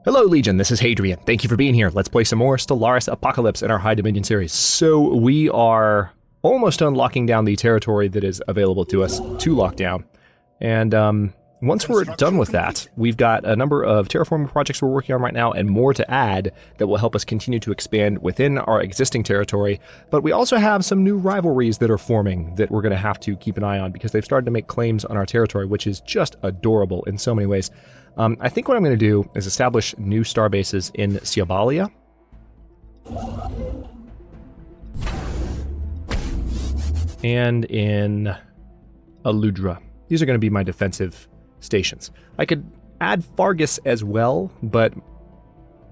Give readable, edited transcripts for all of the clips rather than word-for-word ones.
Hello Legion, this is Hadrian. Thank you for being here. Let's play some more Stellaris Apocalypse in our High Dominion series. So we are almost done locking down the territory that is available to us to lock down. And once we're done with that, we've got a number of terraforming projects we're working on right now and more to add that will help us continue to expand within our existing territory. But we also have some new rivalries that are forming that we're going to have to keep an eye on because they've started to make claims on our territory, which is just adorable in so many ways. I think what I'm going to do is establish new star bases in Ciabalia. And in Aludra. These are going to be my defensive stations. I could add Fargus as well, but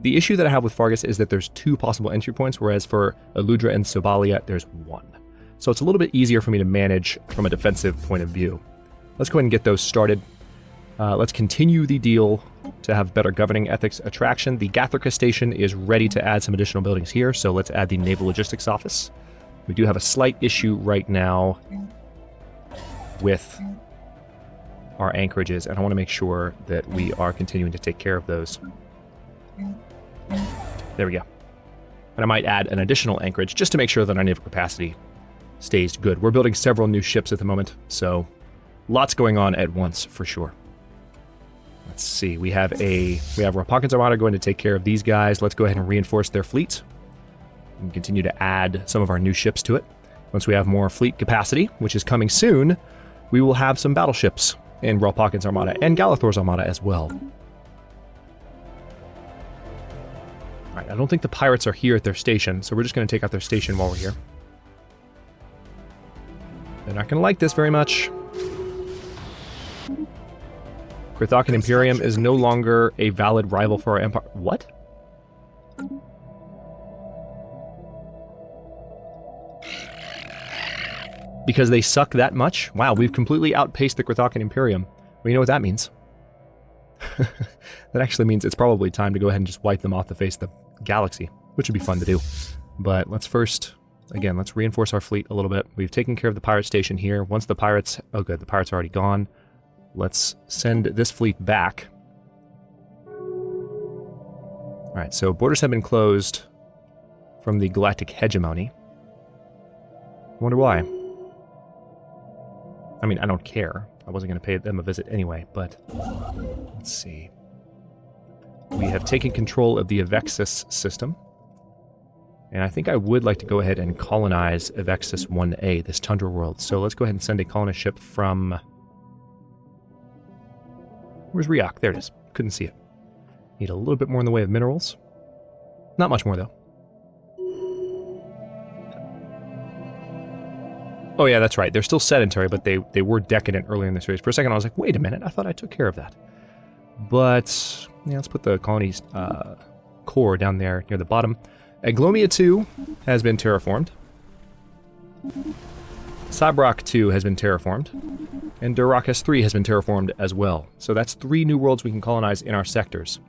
the issue that I have with Fargus is that there's 2 possible entry points, whereas for Aludra and Ciabalia, there's 1. So it's a little bit easier for me to manage from a defensive point of view. Let's go ahead and get those started. Let's continue the deal to have better governing ethics attraction. The Gathrika station is ready to add some additional buildings here, so let's add the Naval Logistics Office. We do have a slight issue right now with our anchorages, and I want to make sure that we are continuing to take care of those. There we go. And I might add an additional anchorage just to make sure that our naval capacity stays good. We're building several new ships at the moment, so lots going on at once for sure. Let's see, we have Rapakhan's Armada going to take care of these guys. Let's go ahead and reinforce their fleet and continue to add some of our new ships to it. Once we have more fleet capacity, which is coming soon, we will have some battleships in Rapakhan's Armada and Galathor's Armada as well. Alright, I don't think the pirates are here at their station, so we're just going to take out their station while we're here. They're not going to like this very much. Krithakan Imperium is no longer a valid rival for our empire. What? Because they suck that much? Wow, we've completely outpaced the Krithakan Imperium. Well, you know what that means. That actually means it's probably time to go ahead and just wipe them off the face of the galaxy, which would be fun to do. But let's first, again, let's reinforce our fleet a little bit. We've taken care of the pirate station here. Once the pirates... Oh good, the pirates are already gone. Let's send this fleet back. Alright, so borders have been closed from the Galactic Hegemony. I wonder why. I mean, I don't care. I wasn't going to pay them a visit anyway, but... Let's see. We have taken control of the Avexis system. And I think I would like to go ahead and colonize Avexis 1A, this tundra world. So let's go ahead and send a colonist ship from... Where's Riak? There it is. Couldn't see it. Need a little bit more in the way of minerals. Not much more, though. Oh yeah, that's right. They're still sedentary, but they were decadent earlier in the series. For a second, I was like, wait a minute. I thought I took care of that. But, yeah, let's put the colony's core down there near the bottom. Aglomia 2 has been terraformed. Sabrak 2 has been terraformed. And Durakas 3 has been terraformed as well. So that's 3 new worlds we can colonize in our sectors.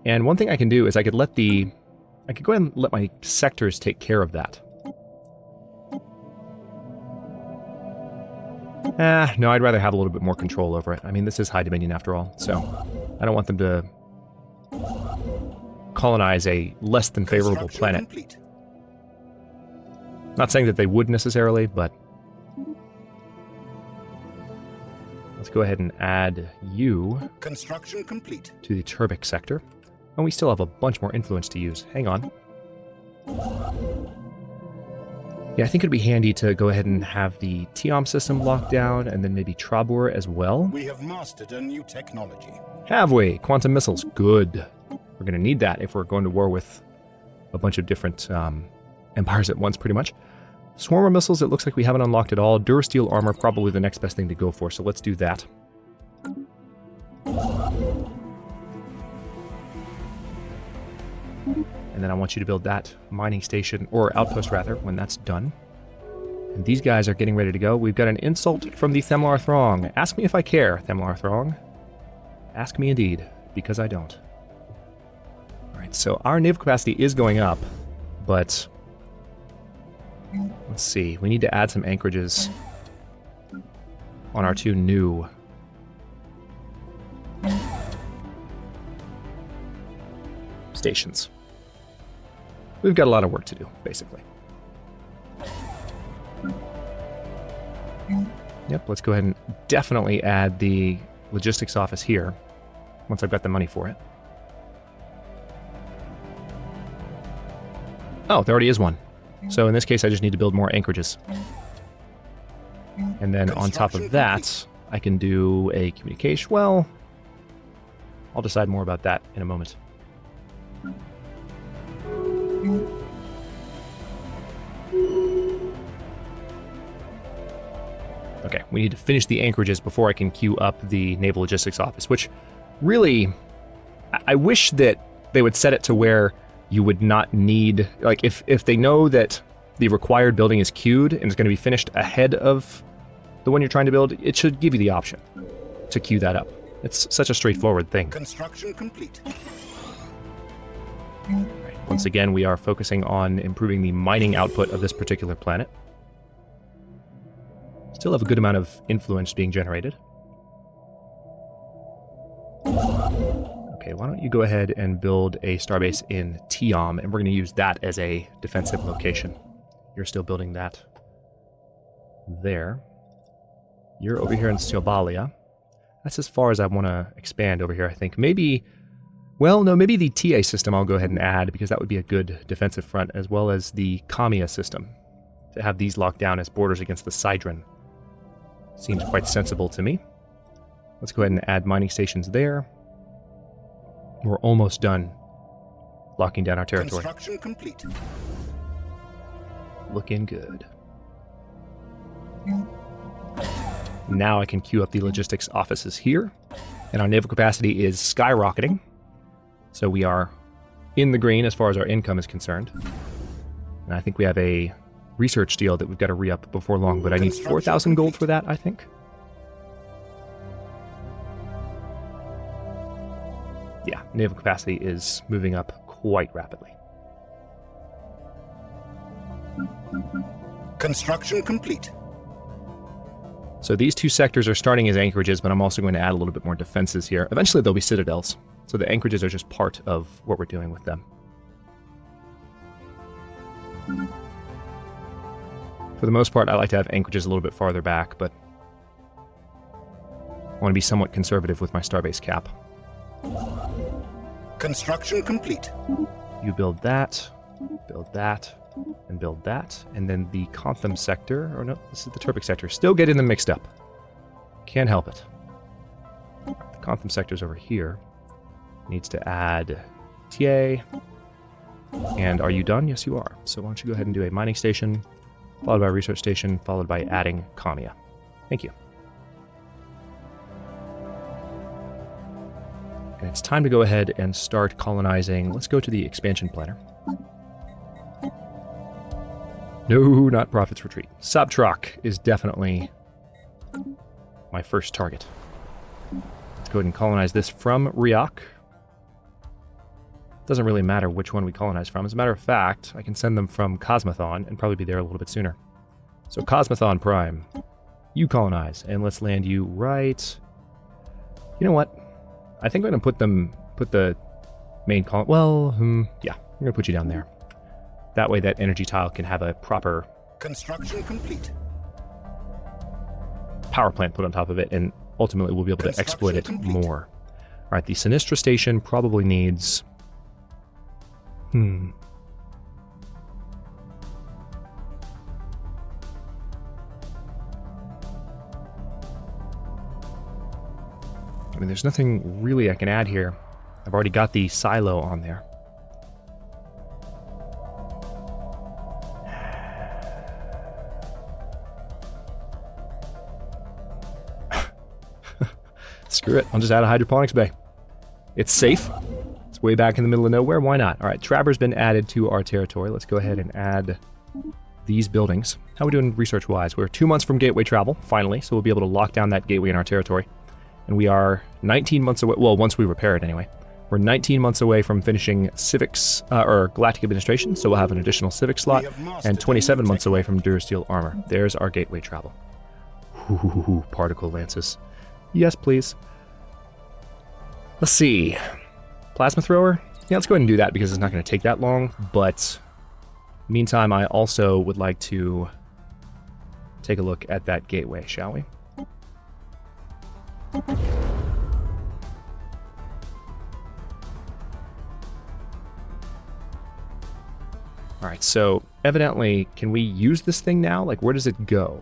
And one thing I can do is I could go ahead and let my sectors take care of that. No, I'd rather have a little bit more control over it. I mean, this is High Dominion after all, so I don't want them to colonize a less than favorable planet. Complete. Not saying that they would necessarily, but let's go ahead and add you construction complete to the Turbic sector. And we still have a bunch more influence to use. Hang on. Yeah, I think it'd be handy to go ahead and have the Tiom system locked down, and then maybe Trabur as well. We have mastered a new technology. Have we? Quantum missiles. Good. We're going to need that if we're going to war with a bunch of different empires at once, pretty much. Swarmer missiles, it looks like we haven't unlocked at all. Durasteel armor, probably the next best thing to go for, so let's do that. And then I want you to build that mining station, or outpost rather, when that's done. And these guys are getting ready to go. We've got an insult from the Themlar Throng. Ask me if I care, Themlar Throng. Ask me indeed, because I don't. Alright, so our naval capacity is going up, but... Let's see, we need to add some anchorages on our 2 new stations. We've got a lot of work to do, basically. Yep, let's go ahead and definitely add the logistics office here, once I've got the money for it. Oh, there already is one. So in this case, I just need to build more anchorages. And then on top of that, I can do a communication. Well, I'll decide more about that in a moment. Okay, we need to finish the anchorages before I can queue up the Naval Logistics Office, which really, I wish that they would set it to where you would not need, like if they know that the required building is queued and is going to be finished ahead of the one you're trying to build, it should give you the option to queue that up. It's such a straightforward thing. Construction complete. Right. Once again, we are focusing on improving the mining output of this particular planet. Still have a good amount of influence being generated. Okay, why don't you go ahead and build a starbase in Tiam, and we're going to use that as a defensive location. You're still building that there. You're over here in Siobalia. That's as far as I want to expand over here, I think. Maybe, well, no, maybe the TA system I'll go ahead and add, because that would be a good defensive front, as well as the Kamiya system, to have these locked down as borders against the Sidron. Seems quite sensible to me. Let's go ahead and add mining stations there. We're almost done locking down our territory. Construction complete. Looking good. Now I can queue up the logistics offices here, and our naval capacity is skyrocketing. So we are in the green as far as our income is concerned. And I think we have a research deal that we've got to re-up before long, but I need 4,000 gold for that, I think. Yeah, naval capacity is moving up quite rapidly. Construction complete. So these two sectors are starting as anchorages, but I'm also going to add a little bit more defenses here. Eventually they'll be citadels, so the anchorages are just part of what we're doing with them. For the most part, I like to have anchorages a little bit farther back, but I want to be somewhat conservative with my starbase cap. Construction complete. You build that, and build that, and then the Contham sector, or no, this is the Turbic sector, still getting them mixed up. Can't help it. The Contham sector's over here. Needs to add TA. And are you done? Yes, you are. So why don't you go ahead and do a mining station, followed by a research station, followed by adding Kamiya. Thank you. And it's time to go ahead and start colonizing. Let's go to the expansion planner. No, not Prophet's Retreat. Sabtrak is definitely my first target. Let's go ahead and colonize this from Riak. Doesn't really matter which one we colonize from. As a matter of fact, I can send them from Cosmothon and probably be there a little bit sooner. So Cosmothon Prime, you colonize, and let's land you right... You know what? I think I'm going to put the main colony... Well, yeah, I'm going to put you down there. That way that energy tile can have a proper... Construction complete. Power plant put on top of it, and ultimately we'll be able to exploit it more. Alright, the Sinistra station probably needs... I mean, there's nothing really I can add here. I've already got the silo on there. Screw it, I'll just add a hydroponics bay. It's safe. It's way back in the middle of nowhere, why not? Alright, Traber's been added to our territory. Let's go ahead and add these buildings. How are we doing research-wise? We're 2 months from gateway travel, finally, so we'll be able to lock down that gateway in our territory. And we are 19 months away, well, once we repair it anyway. We're 19 months away from finishing civics, or galactic administration, so we'll have an additional civic slot, and 27 months away from Durasteel armor. There's our gateway travel. Ooh, particle lances. Yes, please. Let's see. Plasma thrower? Yeah, let's go ahead and do that because it's not going to take that long. But meantime, I also would like to take a look at that gateway, shall we? Alright, so evidently, can we use this thing now? Like, where does it go?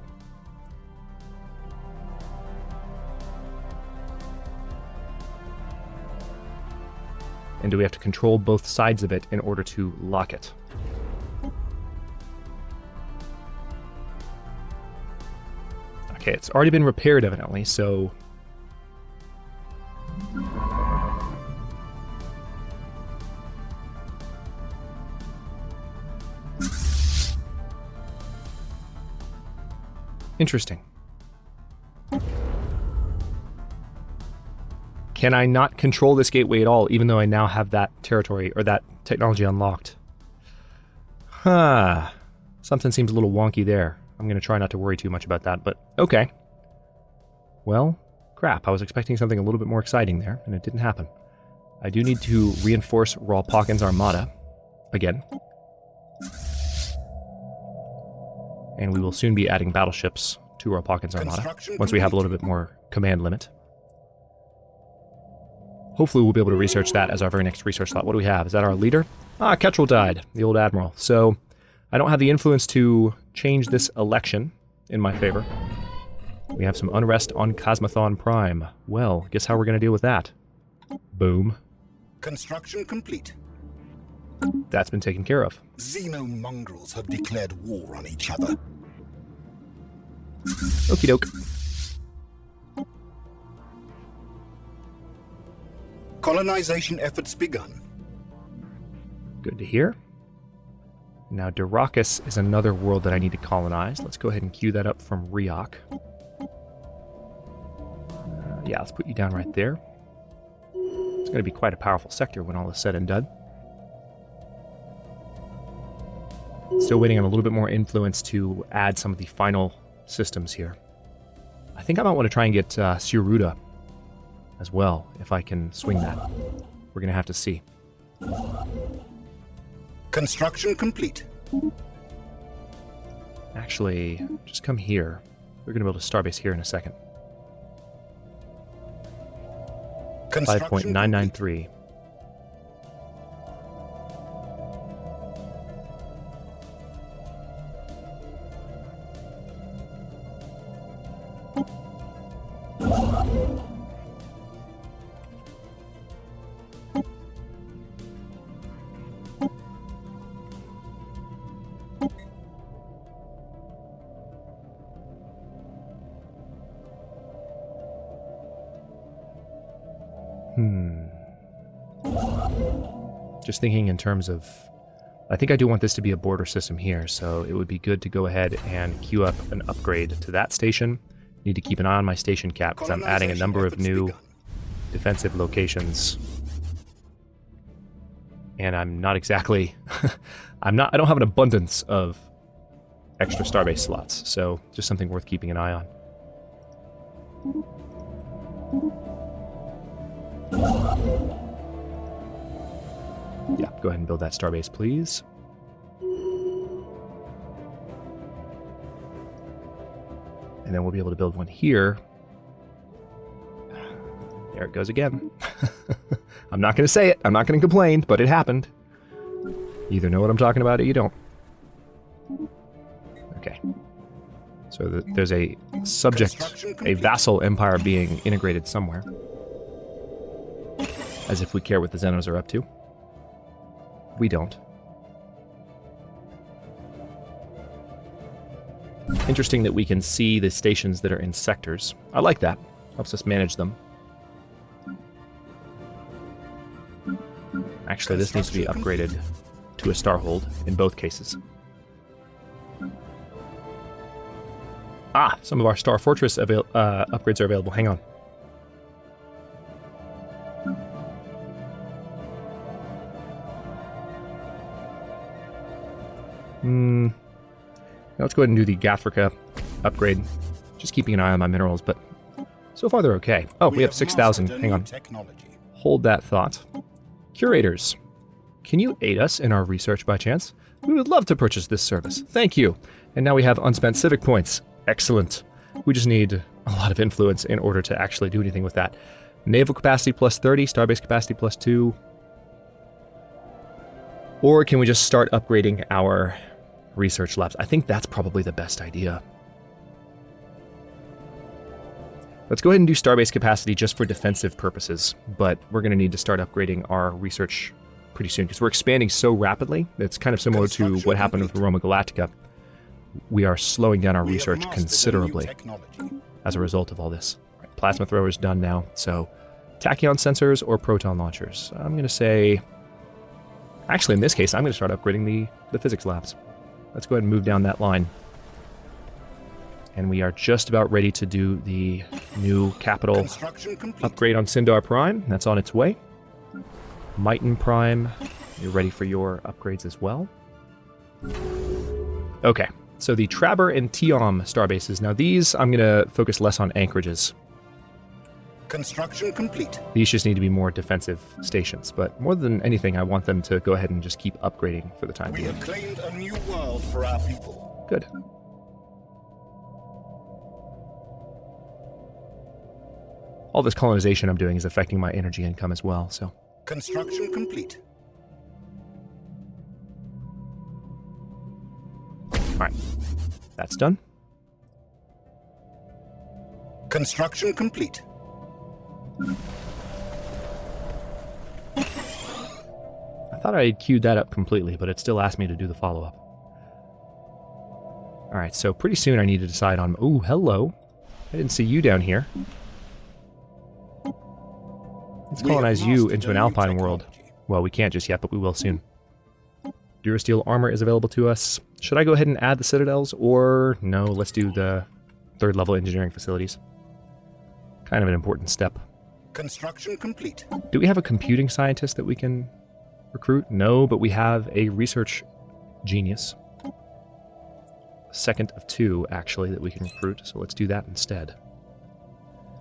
And do we have to control both sides of it in order to lock it? Okay, it's already been repaired, evidently, so... Interesting. Can I not control this gateway at all, even though I now have that territory, or that technology unlocked? Huh. Something seems a little wonky there. I'm going to try not to worry too much about that, but okay. Well, crap. I was expecting something a little bit more exciting there, and it didn't happen. I do need to reinforce Rawlpockin's armada again. And we will soon be adding battleships to Rawlpockin's armada once we have a little bit more command limit. Hopefully we'll be able to research that as our very next research slot. What do we have? Is that our leader? Ah, Ketchel died, the old admiral. So I don't have the influence to change this election in my favor. We have some unrest on Cosmothon Prime. Well, guess how we're going to deal with that? Boom. Construction complete. That's been taken care of. Xenomongrels have declared war on each other. Okie doke. Colonization efforts begun. Good to hear. Now, Dyrrhachus is another world that I need to colonize. Let's go ahead and queue that up from Riok. Yeah, let's put you down right there. It's going to be quite a powerful sector when all is said and done. Still waiting on a little bit more influence to add some of the final systems here. I think I might want to try and get Suruda as well, if I can swing that. We're going to have to see. Construction complete. Actually, just come here. We're going to build a starbase here in a second. 5.993. Just thinking in terms of... I think I do want this to be a border system here, so it would be good to go ahead and queue up an upgrade to that station. Need to keep an eye on my station cap, because I'm adding a number of new defensive locations. And I'm not exactly... I don't have an abundance of extra starbase slots, so just something worth keeping an eye on. Yeah, go ahead and build that starbase, please. And then we'll be able to build one here. There it goes again. I'm not going to say it. I'm not going to complain, but it happened. You either know what I'm talking about or you don't. Okay. So there's a subject, a vassal empire being integrated somewhere. As if we care what the Xenos are up to. We don't. Interesting that we can see the stations that are in sectors. I like that. Helps us manage them. Actually, this needs to be upgraded to a starhold in both cases. Ah, some of our Star Fortress upgrades are available. Hang on. Now let's go ahead and do the Gafrika upgrade. Just keeping an eye on my minerals, but so far they're okay. Oh, we have 6,000. Hang on. Hold that thought. Curators. Can you aid us in our research by chance? We would love to purchase this service. Thank you. And now we have unspent civic points. Excellent. We just need a lot of influence in order to actually do anything with that. Naval capacity plus 30, starbase capacity plus 2. Or can we just start upgrading our research labs? I think that's probably the best idea. Let's go ahead and do starbase capacity just for defensive purposes, but we're going to need to start upgrading our research pretty soon because we're expanding so rapidly. It's kind of similar to what happened with Roma Galactica. We are slowing down our research considerably as a result of all this. Right, plasma thrower's done now, so tachyon sensors or proton launchers. I'm going to say... Actually, in this case, I'm going to start upgrading the physics labs. Let's go ahead and move down that line. And we are just about ready to do the new capital upgrade on Syndar Prime. That's on its way. Mighton Prime, you're ready for your upgrades as well. Okay, so the Traber and Tiom starbases. Now these, I'm going to focus less on anchorages. Construction complete. These just need to be more defensive stations, but more than anything, I want them to go ahead and just keep upgrading for the time being. We have claimed a new world for our people. Good. All this colonization I'm doing is affecting my energy income as well, so... Construction complete. Alright. That's done. Construction complete. I thought I had queued that up completely, but it still asked me to do the follow-up. Alright, so pretty soon I need to decide on... Ooh, hello. I didn't see you down here. Let's colonize you into an alpine world. Well, we can't just yet, but we will soon. Durasteel armor is available to us. Should I go ahead and add the citadels, or no, let's do the third level engineering facilities. Kind of an important step. Construction complete. Do we have a computing scientist that we can recruit? No, but we have a research genius. A second of 2, actually, that we can recruit, so let's do that instead.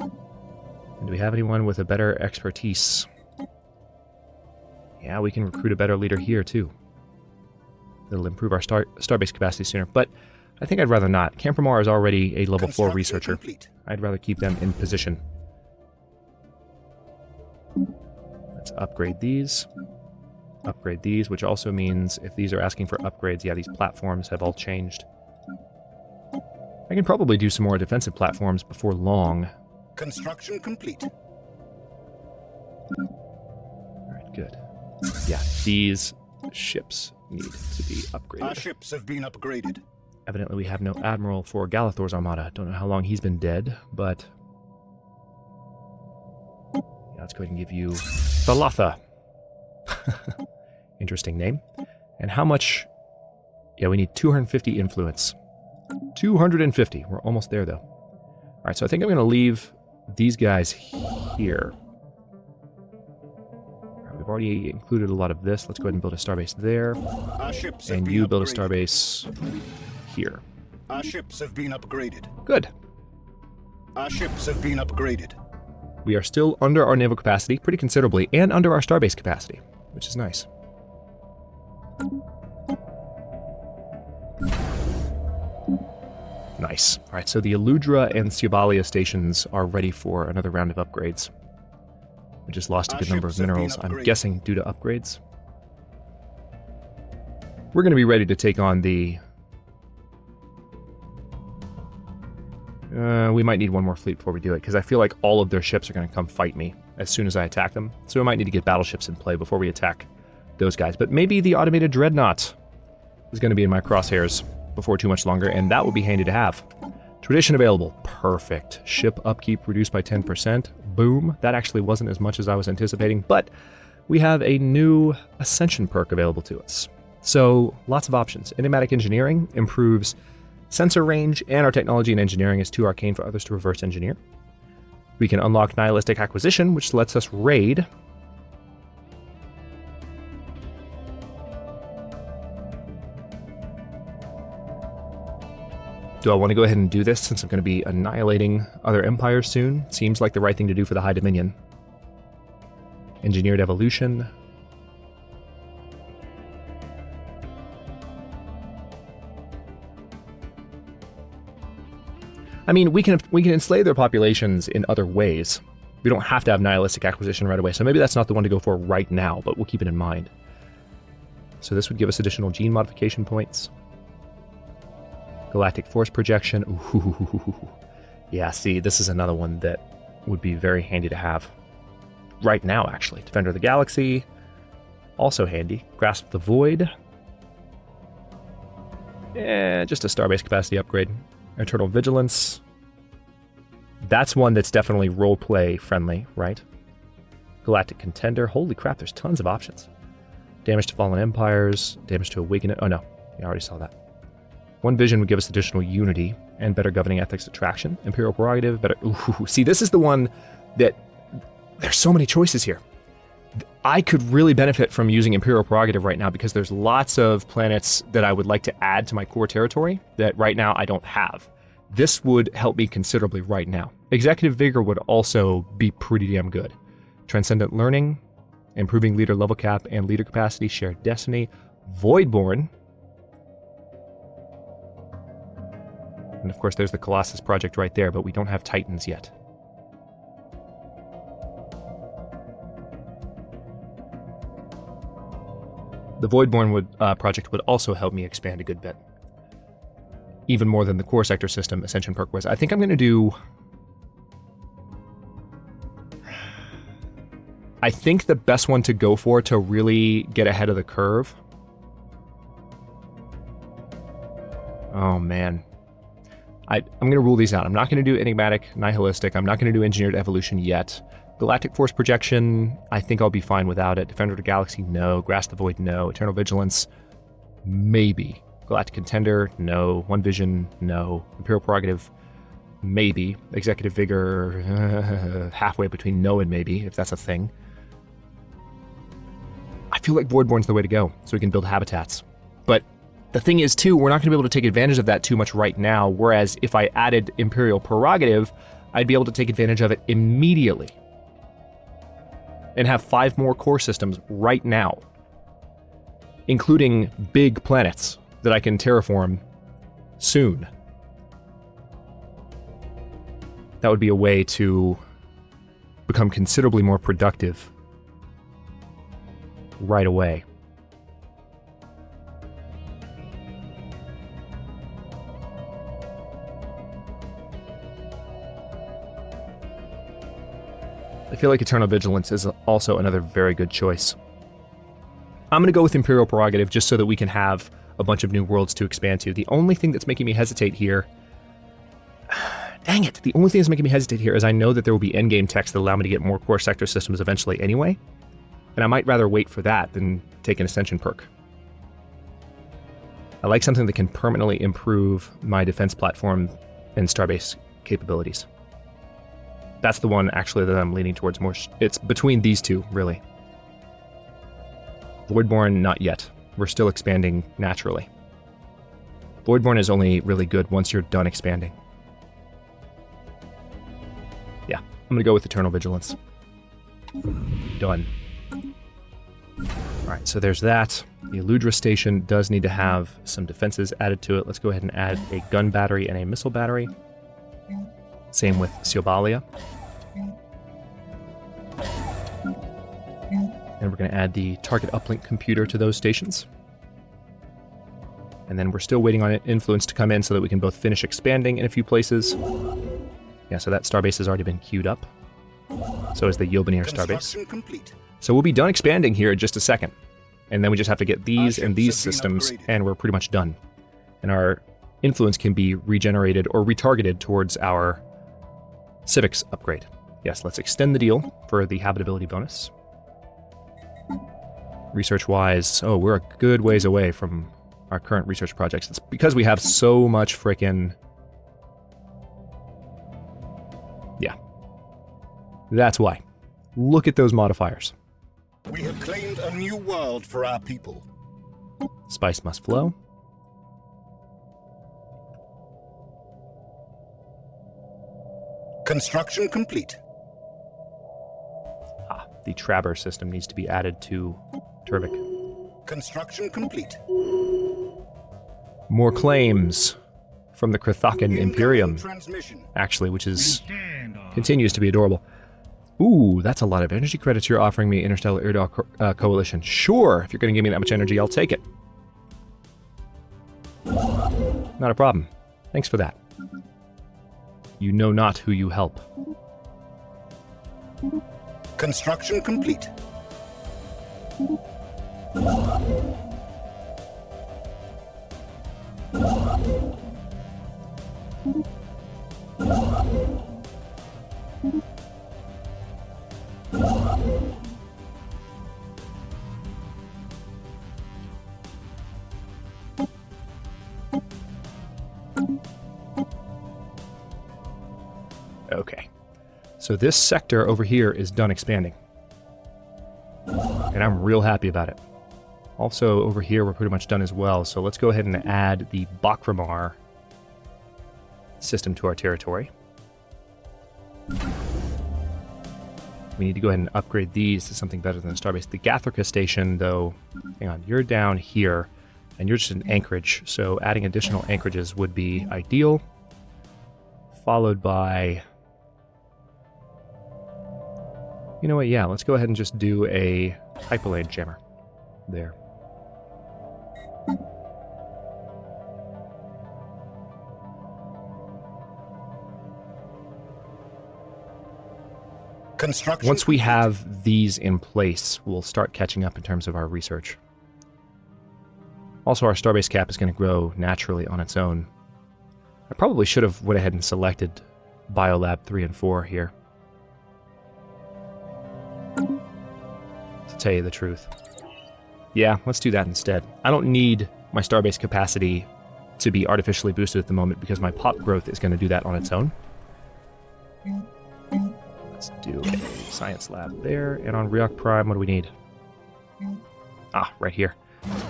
And do we have anyone with a better expertise? Yeah, we can recruit a better leader here, too. It'll improve our starbase capacity sooner, but I think I'd rather not. Campramar is already a level 4 researcher. Complete. I'd rather keep them in position. Let's upgrade these. Upgrade these, which also means if these are asking for upgrades, yeah, these platforms have all changed. I can probably do some more defensive platforms before long. Construction complete. Alright, good. Yeah, these ships need to be upgraded. Our ships have been upgraded. Evidently we have no admiral for Galathor's armada. Don't know how long he's been dead, but... Yeah, let's go ahead and give you Thalatha. Interesting name. And how much... Yeah, we need 250 influence. 250. We're almost there, though. Alright, so I think I'm going to leave these guys here. Right, we've already included a lot of this. Let's go ahead and build a starbase there. Our ships And you build a starbase here. Our ships have been upgraded. Good. Our ships have been upgraded. We are still under our naval capacity, pretty considerably, and under our starbase capacity, which is nice. Nice. All right, so the Eludra and Syabalia stations are ready for another round of upgrades. We just lost a good number of minerals, I'm guessing due to upgrades. We're going to be ready to take on the... we might need one more fleet before we do it, because I feel like all of their ships are going to come fight me as soon as I attack them. So we might need to get battleships in play before we attack those guys. But maybe the automated dreadnought is going to be in my crosshairs before too much longer, and that would be handy to have. Tradition available. Perfect. Ship upkeep reduced by 10%. Boom. That actually wasn't as much as I was anticipating, but we have a new Ascension perk available to us. So lots of options. Enigmatic Engineering improves sensor range, and our technology and engineering is too arcane for others to reverse engineer. We can unlock Nihilistic Acquisition, which lets us raid. Do I want to go ahead and do this since I'm going to be annihilating other empires soon? Seems like the right thing to do for the High Dominion. Engineered Evolution. I mean, we can enslave their populations in other ways. We don't have to have nihilistic acquisition right away, so maybe that's not the one to go for right now, but we'll keep it in mind. So this would give us additional gene modification points. Galactic force projection. Ooh. Yeah, see, this is another one that would be very handy to have. Right now, actually. Defender of the Galaxy. Also handy. Grasp the Void. Just a starbase capacity upgrade. Eternal Vigilance. That's one that's definitely roleplay friendly, right? Galactic Contender. Holy crap, there's tons of options. Damage to Fallen Empires. Damage to Awaken it. Oh no, I already saw that. One Vision would give us additional unity and better governing ethics attraction. Imperial Prerogative. Better. Ooh, see, this is the one that... There's so many choices here. I could really benefit from using Imperial Prerogative right now because there's lots of planets that I would like to add to my core territory that right now I don't have. This would help me considerably right now. Executive Vigor would also be pretty damn good. Transcendent Learning, improving leader level cap and leader capacity, shared destiny, Voidborn. And of course there's the Colossus project right there, but we don't have Titans yet. The Voidborn project would also help me expand a good bit. Even more than the core sector system Ascension perk was. I think I'm going to do... I think the best one to go for to really get ahead of the curve... Oh, man. I'm going to rule these out. I'm not going to do Enigmatic, Nihilistic. I'm not going to do Engineered Evolution yet. Galactic Force Projection, I think I'll be fine without it. Defender of the Galaxy, no. Grasp the Void, no. Eternal Vigilance, maybe. Galactic Contender, no. One Vision, no. Imperial Prerogative, maybe. Executive Vigor, halfway between no and maybe, if that's a thing. I feel like Voidborn's the way to go, so we can build habitats. But the thing is, too, we're not going to be able to take advantage of that too much right now, whereas if I added Imperial Prerogative, I'd be able to take advantage of it immediately. And have 5 more core systems right now, including big planets that I can terraform soon. That would be a way to become considerably more productive right away. I feel like Eternal Vigilance is also another very good choice. I'm going to go with Imperial Prerogative just so that we can have a bunch of new worlds to expand to. The only thing that's making me hesitate here... Dang it! The only thing that's making me hesitate here is I know that there will be endgame techs that allow me to get more core sector systems eventually anyway, and I might rather wait for that than take an Ascension perk. I like something that can permanently improve my defense platform and starbase capabilities. That's the one, actually, that I'm leaning towards more. It's between these two, really. Voidborn, not yet. We're still expanding naturally. Voidborn is only really good once you're done expanding. Yeah, I'm going to go with Eternal Vigilance. Done. Alright, so there's that. The Eludra station does need to have some defenses added to it. Let's go ahead and add a gun battery and a missile battery. Same with Siobalia. And we're going to add the target uplink computer to those stations. And then we're still waiting on influence to come in so that we can both finish expanding in a few places. Yeah, so that starbase has already been queued up. So is the Yobanier starbase. Complete. So we'll be done expanding here in just a second. And then we just have to get these and these systems, and we're pretty much done. And our influence can be regenerated or retargeted towards our civics upgrade. Yes, let's extend the deal for the habitability bonus. Research-wise, oh, we're a good ways away from our current research projects. It's because we have so much frickin'... Yeah. That's why. Look at those modifiers. We have claimed a new world for our people. Spice must flow. Construction complete. Ah, the Trabber system needs to be added to Turvik. Construction complete. More claims. from the Krithakan Imperium, Transmission. actually, which continues to be adorable. Ooh, that's a lot of energy credits you're offering me, Interstellar Air Coalition. Sure, if you're going to give me that much energy, I'll take it. Not a problem. Thanks for that. You know not who you help. Construction complete. Okay. So this sector over here is done expanding. And I'm real happy about it. Also, over here, we're pretty much done as well. So let's go ahead and add the Bakramar system to our territory. We need to go ahead and upgrade these to something better than the Starbase. The Gathrika station, though, hang on, you're down here, and you're just an anchorage. So adding additional anchorages would be ideal. Followed by... You know what, yeah, let's go ahead and just do a hyperlane jammer. There. Construction. Once we have these in place, we'll start catching up in terms of our research. Also, our starbase cap is going to grow naturally on its own. I probably should have went ahead and selected Biolab 3 and 4 here. To tell you the truth. Yeah, let's do that instead. I don't need my starbase capacity to be artificially boosted at the moment because my pop growth is going to do that on its own. Let's do a science lab there. And on Ryok Prime, what do we need? Ah, right here.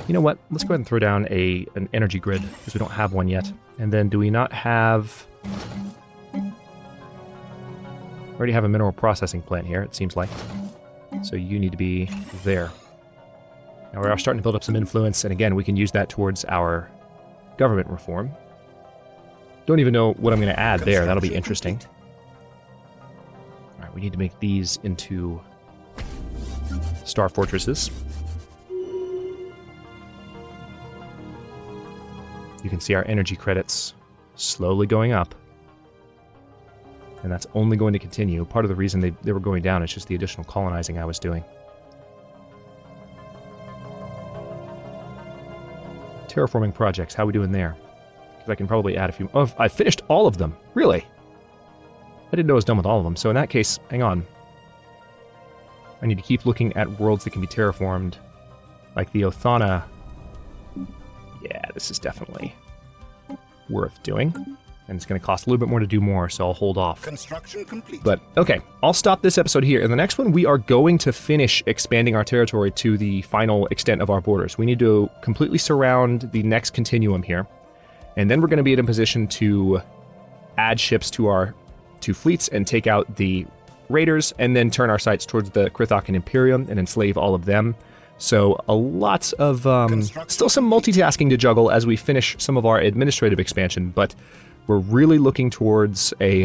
You know what? Let's go ahead and throw down an energy grid because we don't have one yet. And then do we not have... We already have a mineral processing plant here, it seems like. So you need to be there. Now we are starting to build up some influence, and again, we can use that towards our government reform. Don't even know what I'm going to add there. That'll be interesting. All right, we need to make these into star fortresses. You can see our energy credits slowly going up. And that's only going to continue. Part of the reason they were going down is just the additional colonizing I was doing. Terraforming projects, how are we doing there? Because I can probably add a few... Oh, I finished all of them! Really? I didn't know I was done with all of them. So in that case, hang on. I need to keep looking at worlds that can be terraformed. Like the Othana. Yeah, this is definitely worth doing. And it's going to cost a little bit more to do more, so I'll hold off. Construction complete. But, okay, I'll stop this episode here. In the next one, we are going to finish expanding our territory to the final extent of our borders. We need to completely surround the next continuum here. And then we're going to be in a position to add ships to our two fleets and take out the raiders, and then turn our sights towards the Krithakan Imperium and enslave all of them. So a lot of, still some multitasking to juggle as we finish some of our administrative expansion, but we're really looking towards a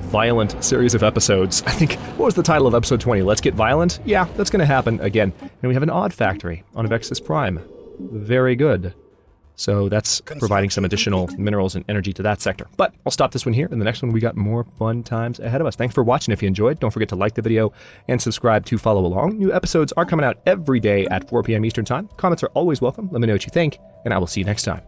violent series of episodes. I think, what was the title of episode 20? Let's Get Violent? Yeah, that's going to happen again. And we have an odd factory on Avexis Prime. Very good. So that's providing some additional minerals and energy to that sector. But I'll stop this one here. In the next one, we got more fun times ahead of us. Thanks for watching. If you enjoyed, don't forget to like the video and subscribe to follow along. New episodes are coming out every day at 4 p.m. Eastern Time. Comments are always welcome. Let me know what you think, and I will see you next time.